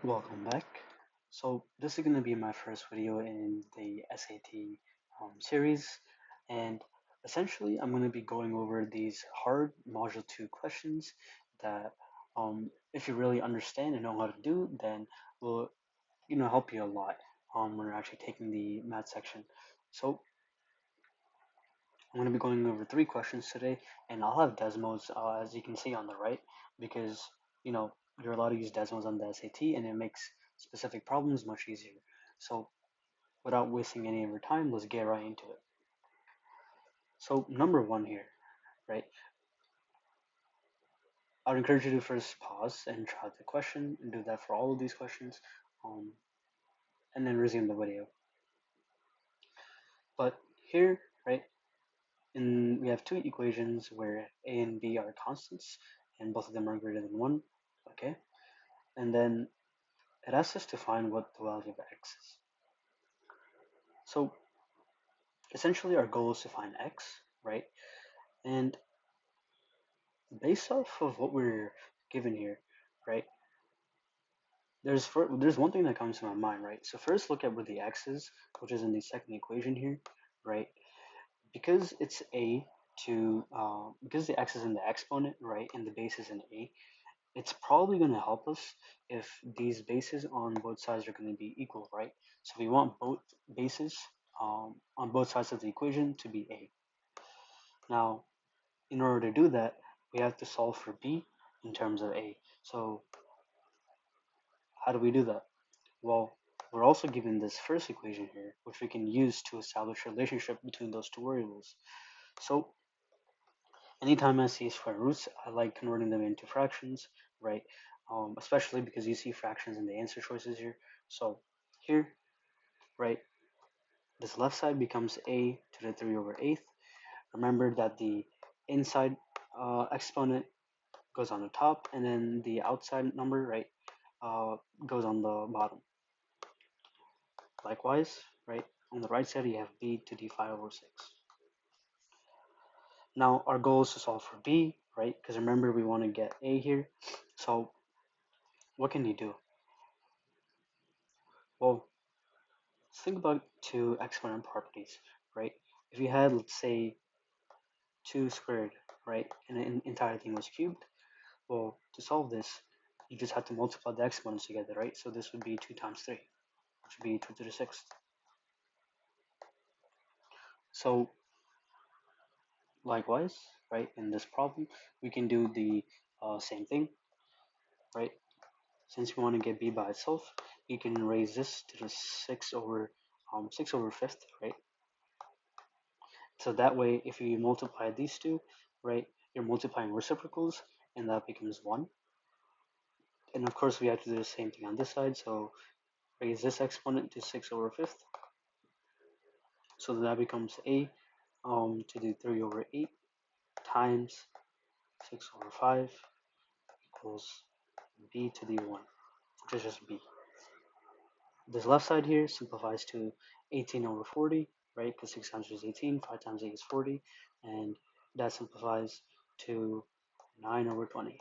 Welcome back. So this is going to be my first video in the SAT series, and essentially I'm going to be going over these hard Module 2 questions that if you really understand and know how to do, then will help you a lot when you're actually taking the math section. So I'm going to be going over three questions today, and I'll have Desmos as you can see on the right because you know you're allowed to use Desmos on the SAT, and it makes specific problems much easier. So without wasting any of your time, let's get right into it. So number one here, right? I would encourage you to first pause and try the question and do that for all of these questions, um, and then resume the video. But here, right, we have two equations where a and b are constants, and both of them are greater than one. Okay, and then it asks us to find what the value of x is. So essentially, our goal is to find x, right? And based off of what we're given here, right? There's one thing that comes to my mind, right? So first, look at where the x is, which is in the second equation here, right? Because it's a to because the x is in the exponent, right, and the base is in a, it's probably going to help us if these bases on both sides are going to be equal, right? So we want both bases on both sides of the equation to be a. Now, in order to do that, we have to solve for b in terms of a. So how do we do that? Well, we're also given this first equation here, which we can use to establish a relationship between those two variables. So anytime I see square roots, I like converting them into fractions, right? Especially because you see fractions in the answer choices here. So here, right, this left side becomes a to the 3 over 8th. Remember that the inside exponent goes on the top, and then the outside number, right, goes on the bottom. Likewise, right, on the right side you have b to the 5 over 6. Now our goal is to solve for b, right, because remember we want to get a here. So what can you do? Well, let's think about two exponent properties, right? If you had, let's say, 2 squared, right, and the entire thing was cubed, well, to solve this, you just have to multiply the exponents together, right? So this would be 2 times 3, which would be 2 to the 6th. So likewise, right, in this problem, we can do the same thing, right? Since we want to get b by itself, you can raise this to the 6 over 5th, right? So that way, if you multiply these two, right, you're multiplying reciprocals, and that becomes 1. And of course, we have to do the same thing on this side, so raise this exponent to 6 over 5th. So that becomes a to the 3 over 8 times 6 over 5 equals b to the 1, which is just b. This left side here simplifies to 18 over 40, right? Because 6 times 3 is 18, 5 times 8 is 40, and that simplifies to 9 over 20,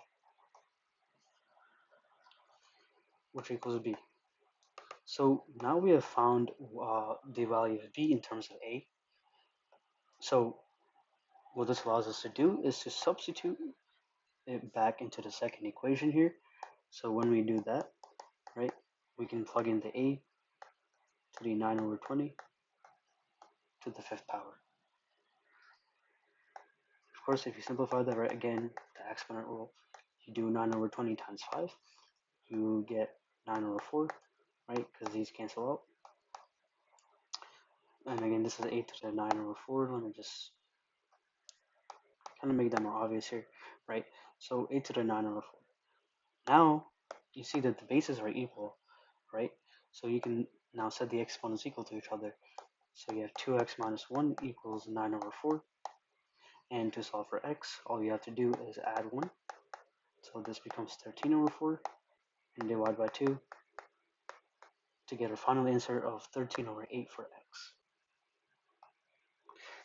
which equals b. So now we have found the value of b in terms of a. So what this allows us to do is to substitute it back into the second equation here. So when we do that, right, we can plug in the a to the 9 over 20 to the 5th power. Of course, if you simplify that, right, again, the exponent rule, you do 9 over 20 times 5, you get 9 over 4, right, because these cancel out. And again, this is 8 to the 9 over 4. Let me just kind of make that more obvious here, right? So 8 to the 9 over 4. Now, you see that the bases are equal, right? So you can now set the exponents equal to each other. So you have 2x minus 1 equals 9 over 4. And to solve for x, all you have to do is add 1. So this becomes 13 over 4 and divide by 2 to get a final answer of 13 over 8 for x.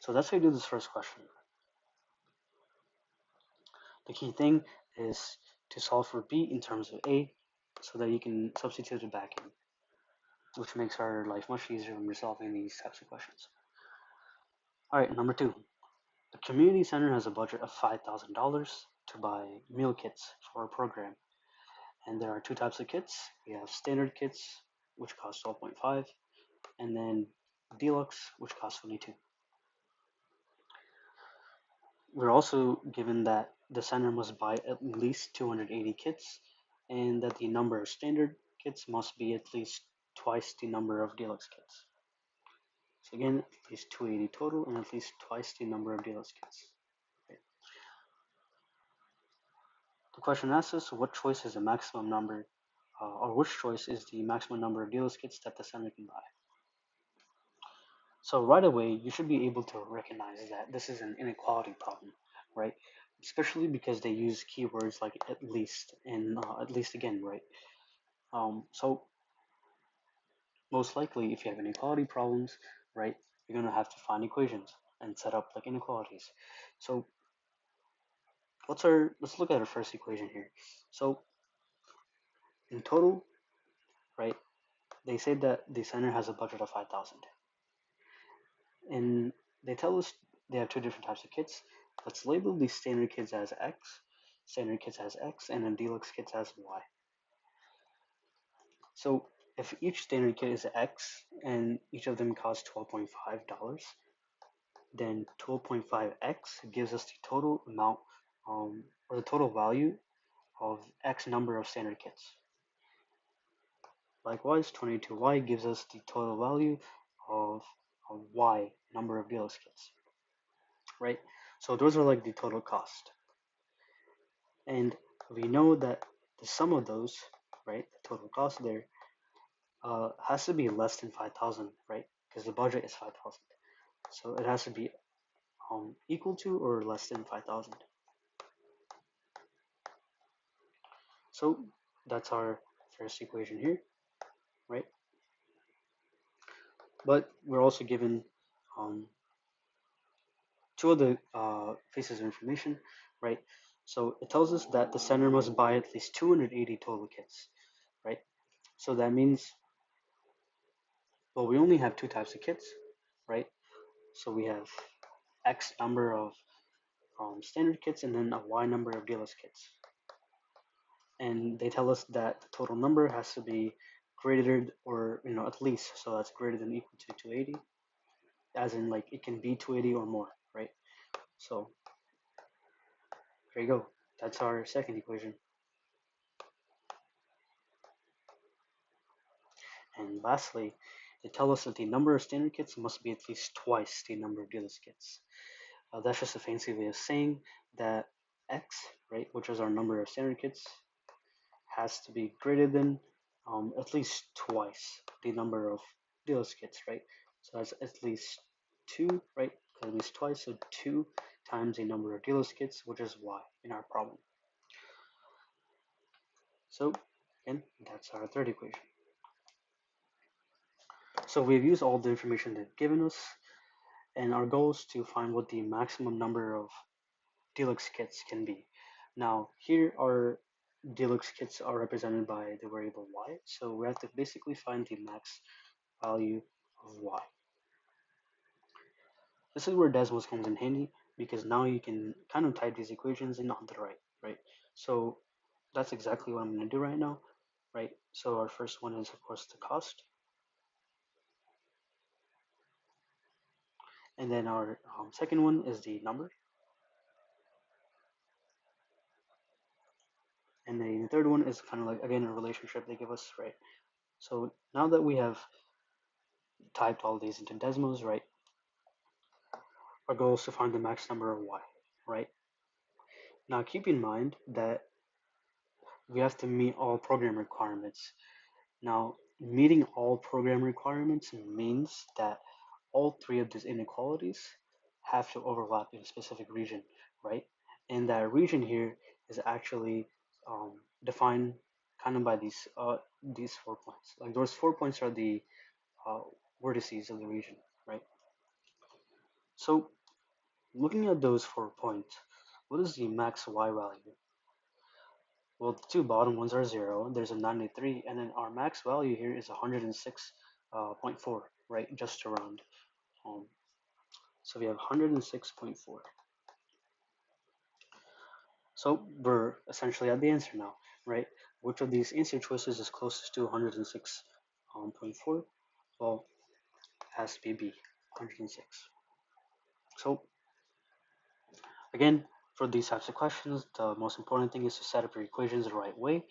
So that's how you do this first question. The key thing is to solve for b in terms of a. so that you can substitute it back in, which makes our life much easier when we're solving these types of questions. All right, number two. The community center has a budget of $5,000 to buy meal kits for a program. And there are two types of kits. We have standard kits, which cost 12.5, and then deluxe, which costs 22. We're also given that the center must buy at least 280 kits, and that the number of standard kits must be at least twice the number of deluxe kits. So again, at least 280 total, and at least twice the number of deluxe kits. Okay. The question asks us what choice is the maximum number, or which choice is the maximum number of deluxe kits that the center can buy. So right away, you should be able to recognize that this is an inequality problem, right? Especially because they use keywords like at least and at least again, right? So most likely, if you have inequality problems, right, you're gonna have to find equations and set up like inequalities. So let's look at our first equation here. So in total, right, they say that the center has a budget of 5,000, and they tell us they have two different types of kits. Let's label the standard kits as X, standard kits as X, and then deluxe kits as Y. So if each standard kit is X and each of them costs $12.5, then 12.5x gives us the total amount or the total value of X number of standard kits. Likewise, 22y gives us the total value of Y number of deluxe kits, right? So those are like the total cost. And we know that the sum of those, right, the total cost there, has to be less than 5,000, right? Because the budget is 5,000. So it has to be equal to or less than 5,000. So that's our first equation here, right? But we're also given two other pieces of information, right? So it tells us that the center must buy at least 280 total kits, right? So that means, well, we only have two types of kits, right? So we have X number of standard kits and then a Y number of deluxe kits. And they tell us that the total number has to be greater or, at least, so that's greater than equal to 280, as in like it can be 280 or more, right? So there you go. That's our second equation. And lastly, they tell us that the number of standard kits must be at least twice the number of deluxe kits. That's just a fancy way of saying that X, right, which is our number of standard kits, has to be greater than at least twice the number of deluxe kits, right? So that's at least 2, right? At least twice, so 2 times the number of deluxe kits, which is Y in our problem. So again, that's our third equation. So we've used all the information they've given us, and our goal is to find what the maximum number of deluxe kits can be. Now, here our deluxe kits are represented by the variable y, so we have to basically find the max value of y. This is where Desmos comes in handy, because now you can kind of type these equations in on the right? So that's exactly what I'm going to do right now, right? So our first one is, of course, the cost. And then our second one is the number. And then the third one is kind of like, again, a relationship they give us, right? So now that we have typed all these into Desmos, right, our goal is to find the max number of y, right? Now keep in mind that we have to meet all program requirements. Now, meeting all program requirements means that all three of these inequalities have to overlap in a specific region, right? And that region here is actually defined kind of by these 4 points. Like those 4 points are the uh, vertices of the region, right? So looking at those 4 points, what is the max y value? Well, the two bottom ones are 0, there's a 93, and then our max value here is 106.4, right? Just around. Um, so we have 106.4. So we're essentially at the answer now, right? Which of these answer choices is closest to 106.4? Well, it has to be B, 106. So again, for these types of questions, the most important thing is to set up your equations the right way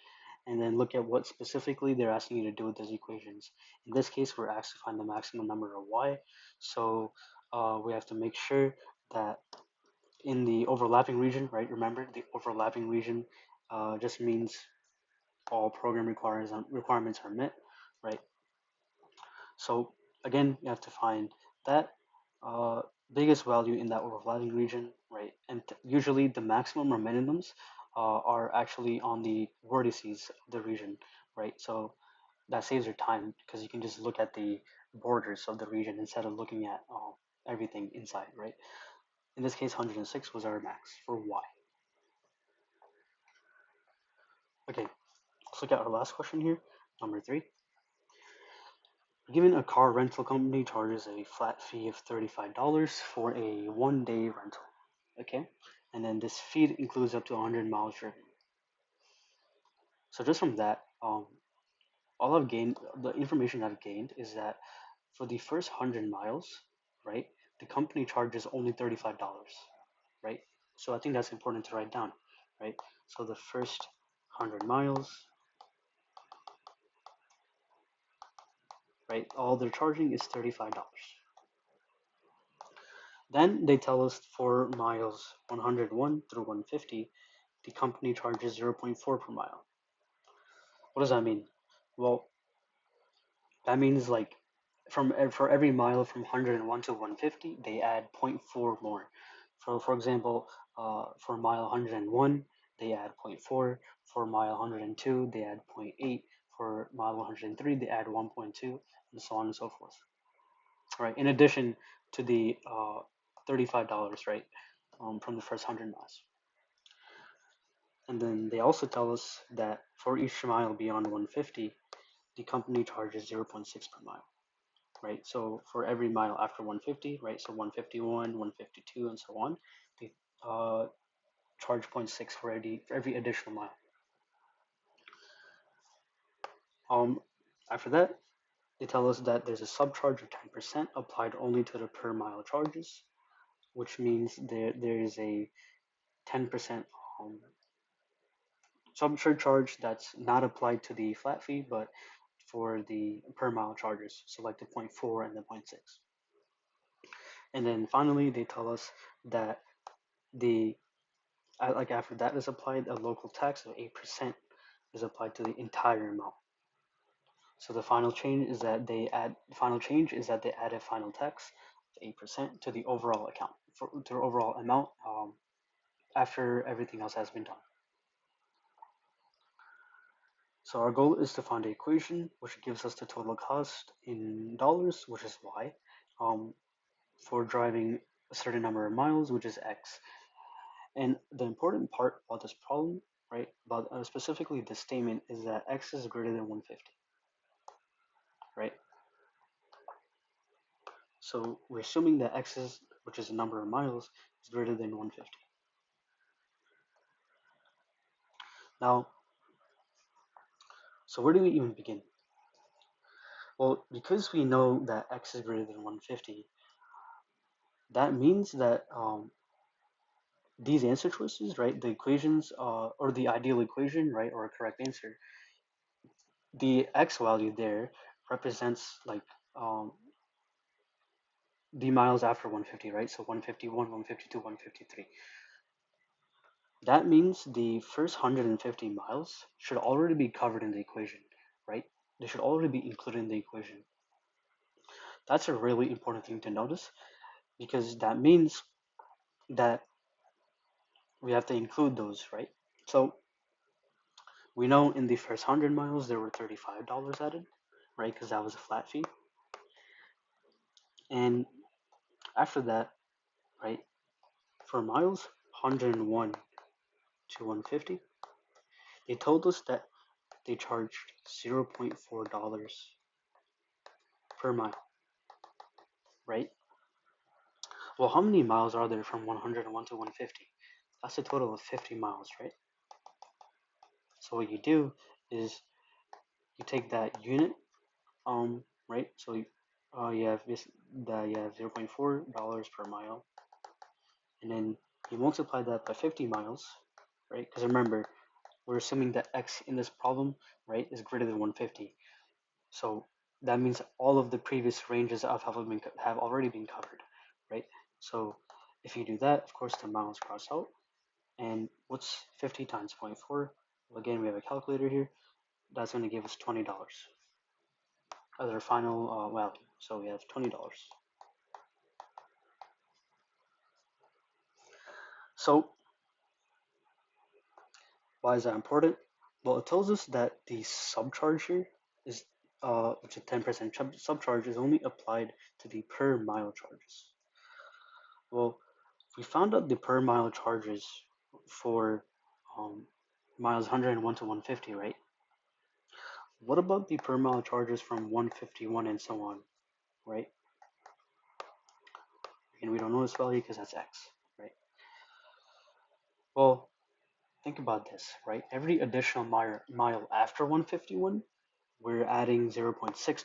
and then look at what specifically they're asking you to do with those equations. In this case, we're asked to find the maximum number of y. So we have to make sure that in the overlapping region, right? Remember, the overlapping region just means all program requirements are met, right? So again, you have to find that uh, biggest value in that overlapping region, right? And usually the maximum or minimums are actually on the vertices of the region, right? So that saves your time because you can just look at the borders of the region instead of looking at everything inside, right? In this case, 106 was our max for y. Okay, let's look at our last question here, number 3. Given a car rental company charges a flat fee of $35 for a 1 day rental. Okay, and then this fee includes up to 100 miles driven. So just from that, all I've gained, the information I've gained is that for the first 100 miles, right, the company charges only $35, right? So I think that's important to write down, right? So the first 100 miles, right, all they're charging is $35. Then they tell us for miles 101 through 150, the company charges 0.4 per mile. What does that mean? Well, that means like for every mile from 101 to 150, they add zero point 0.4 more. For example, for mile 101, they add zero point 0.4. For mile 102, they add zero point 0.8. For mile 103, they add 1.2, and so on and so forth. Right. In addition to the $35, right, from the first 100 miles. And then they also tell us that for each mile beyond 150, the company charges 0.6 per mile, right? So for every mile after 150, right? So 151, 152, and so on, they charge zero point 0.6 for every additional mile. Um, After that, they tell us that there's a subcharge of 10% applied only to the per mile charges, which means there is a 10% subcharge that's not applied to the flat fee, but for the per mile charges, so like the zero point 0.4 and the zero point 0.6. And then finally, they tell us that the like after that is applied, a local tax of 8% is applied to the entire amount. So the final change is that they add a final tax of 8% to the overall account for the overall amount after everything else has been done. So our goal is to find the equation which gives us the total cost in dollars, which is y, um, for driving a certain number of miles, which is x. And the important part about this problem, right, about specifically this statement, is that x is greater than 150, right? So we're assuming that x is, which is the number of miles, is greater than 150. Now, so where do we even begin? Well, because we know that x is greater than 150, that means that these answer choices, right, the equations, or the ideal equation, right, or a correct answer, the x value there represents like the miles after 150, right? So 151, 152, 153. That means the first 150 miles should already be covered in the equation, right? They should already be included in the equation. That's a really important thing to notice because that means that we have to include those, right? So we know in the first 100 miles there were $35 added, right? Because that was a flat fee. And after that, right, for miles 101 to 150, They told us that they charged $0.4 per mile, right? Well, how many miles are there from 101 to 150? That's a total of 50 miles, right? So what you do is you take that unit, right? So you have this that you have $0.4 per mile, and then you multiply that by 50 miles, right? Because remember, we're assuming that x in this problem, right, is greater than 150. So that means all of the previous ranges have already been covered, right? So if you do that, of course, the miles cross out. And what's 50 times 0.4? Well, again, we have a calculator here. That's going to give us $20 as our final value. So we have $20. So why is that important? Well, it tells us that the subcharge here is, which is 10% subcharge, is only applied to the per mile charges. Well, we found out the per mile charges for miles 101 to 150, right? What about the per mile charges from 151 and so on, right? And we don't know this value because that's x, right? Well, think about this, right? Every additional mile after 151, we're adding $0.6.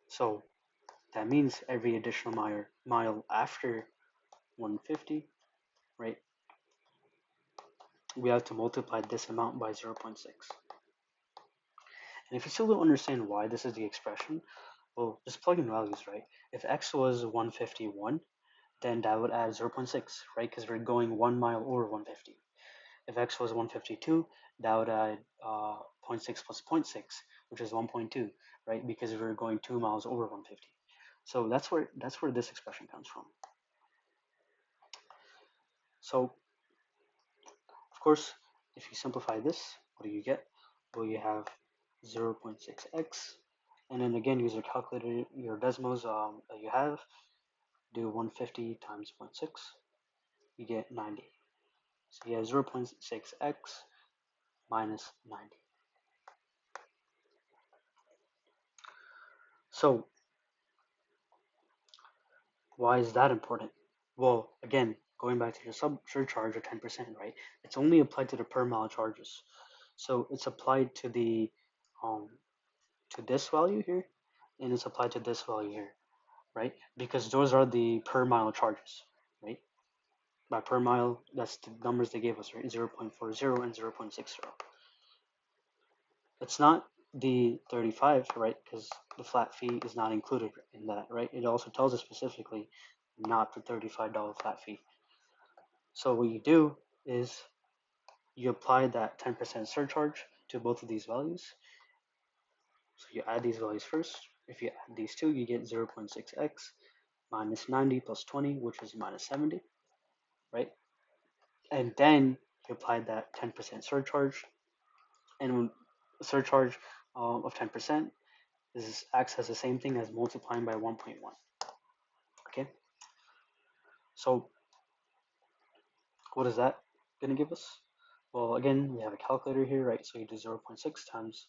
So that means every additional mile after 150, right? We have to multiply this amount by 0.6. And if you still don't understand why this is the expression, well, just plug in values, right? If x was 151, then that would add 0.6, right? Because we're going 1 mile over 150. If x was 152, that would add 0.6 plus 0.6, which is 1.2, right? Because we're going 2 miles over 150. So that's where this expression comes from. So of course, if you simplify this, what do you get? Well, you have 0.6x, and then again use your calculator, your decimals that you have. Do 150 times 0.6, you get 90. So you have 0.6x minus 90. So why is that important? Well, again, going back to your surcharge of 10%, right? It's only applied to the per mile charges. So it's applied um, to this value here, and it's applied to this value here, right? Because those are the per mile charges, right? By per mile, that's the numbers they gave us, right? 0.40 and 0.60. It's not the 35, right? Because the flat fee is not included in that, right? It also tells us specifically not the $35 flat fee. So what you do is you apply that 10% surcharge to both of these values. So you add these values first. If you add these two, you get 0.6x minus 90 plus 20, which is minus 70, right? And then you apply that 10% surcharge, and surcharge of 10% acts as the same thing as multiplying by 1.1. Okay, so what is that going to give us? Well, again, we have a calculator here, right? So you do 0.6 times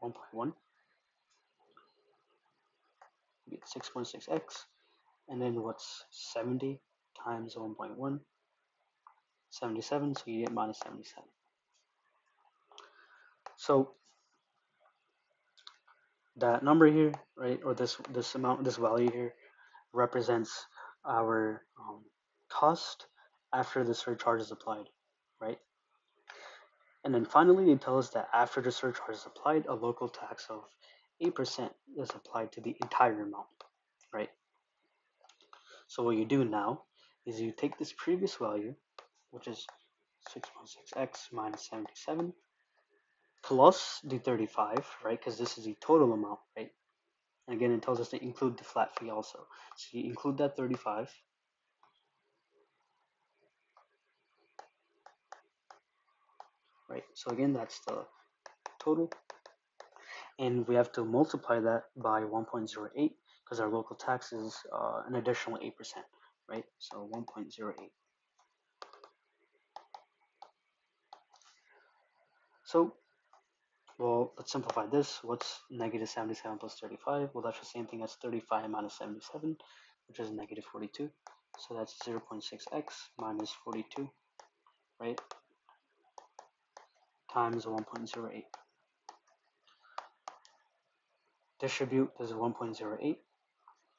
1.1, you get 6.6x, and then what's 70 times 1.1? 77, so you get minus 77. So that number here, right, or this amount, this value here, represents our cost after the surcharge is applied, right? And then finally, they tell us that after the surcharge is applied, a local tax of 8% is applied to the entire amount, right? So what you do now is you take this previous value, which is 6.6x minus 77, plus the 35, right? Because this is the total amount, right? And again, it tells us to include the flat fee also. So you include that 35, right? So again, that's the total. And we have to multiply that by 1.08 because our local tax is an additional 8%, right? So 1.08. So, well, let's simplify this. What's negative 77 plus 35? Well, that's the same thing as 35 minus 77, which is negative 42. So that's 0.6x minus 42, right, times 1.08. Distribute, this is 1.08.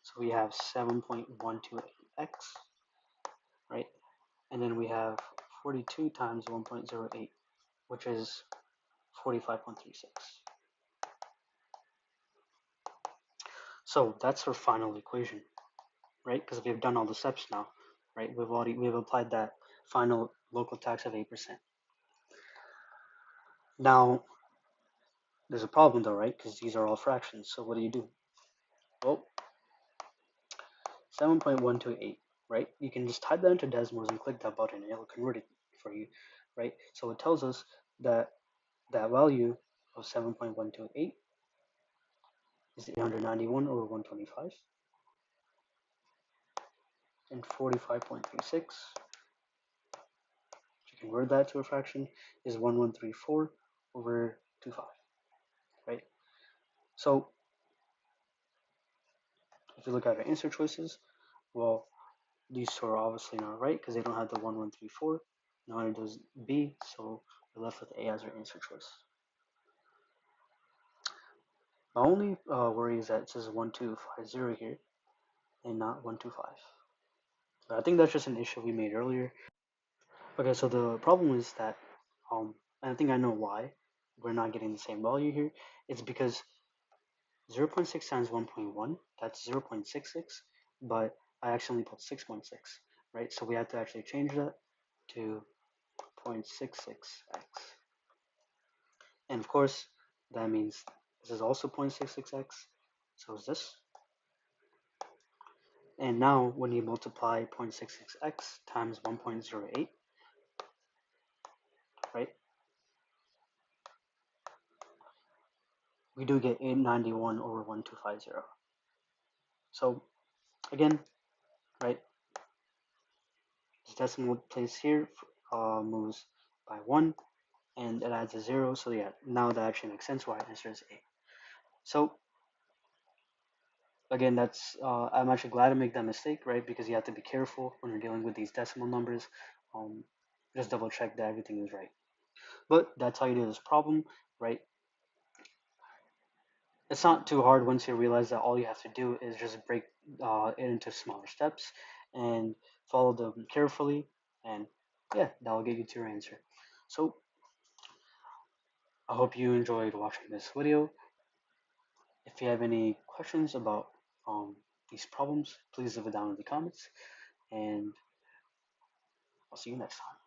So we have 7.128x, right? And then we have 42 times 1.08, which is 45.36. So that's our final equation, right? Because we've done all the steps now, right? We've applied that final local tax of 8%. Now there's a problem though, right? Because these are all fractions. So what do? Well, 7.128, right? You can just type that into decimals and click that button and it will convert it for you, right? So it tells us that that value of 7.128 is 891 over 125, and 45.36, if you convert that to a fraction, is 1134 over 25, right? So if you look at our answer choices, well, these two are obviously not right because they don't have the 1134. Neither does B, so we're left with A as our answer choice. My only worry is that it says 1250 here and not 125. But I think that's just an issue we made earlier. Okay, so the problem is that, and I think I know why we're not getting the same value here. It's because 0.6 times 1.1, that's 0.66, but I accidentally put 6.6, right? So we have to actually change that to 0.66x. And of course, that means this is also 0.66x, so is this. And now when you multiply 0.66x times 1.08, right, we do get 891 over 1250. So again, right, this decimal place here moves by 1 and it adds a 0. So yeah, now that actually makes sense why answer is A. So again, I'm actually glad to make that mistake, right? Because you have to be careful when you're dealing with these decimal numbers. Um, just double check that everything is right. But that's how you do this problem, right? It's not too hard once you realize that all you have to do is just break it into smaller steps and follow them carefully, and yeah, that will get you to your answer. So I hope you enjoyed watching this video. If you have any questions about these problems, please leave it down in the comments, and I'll see you next time.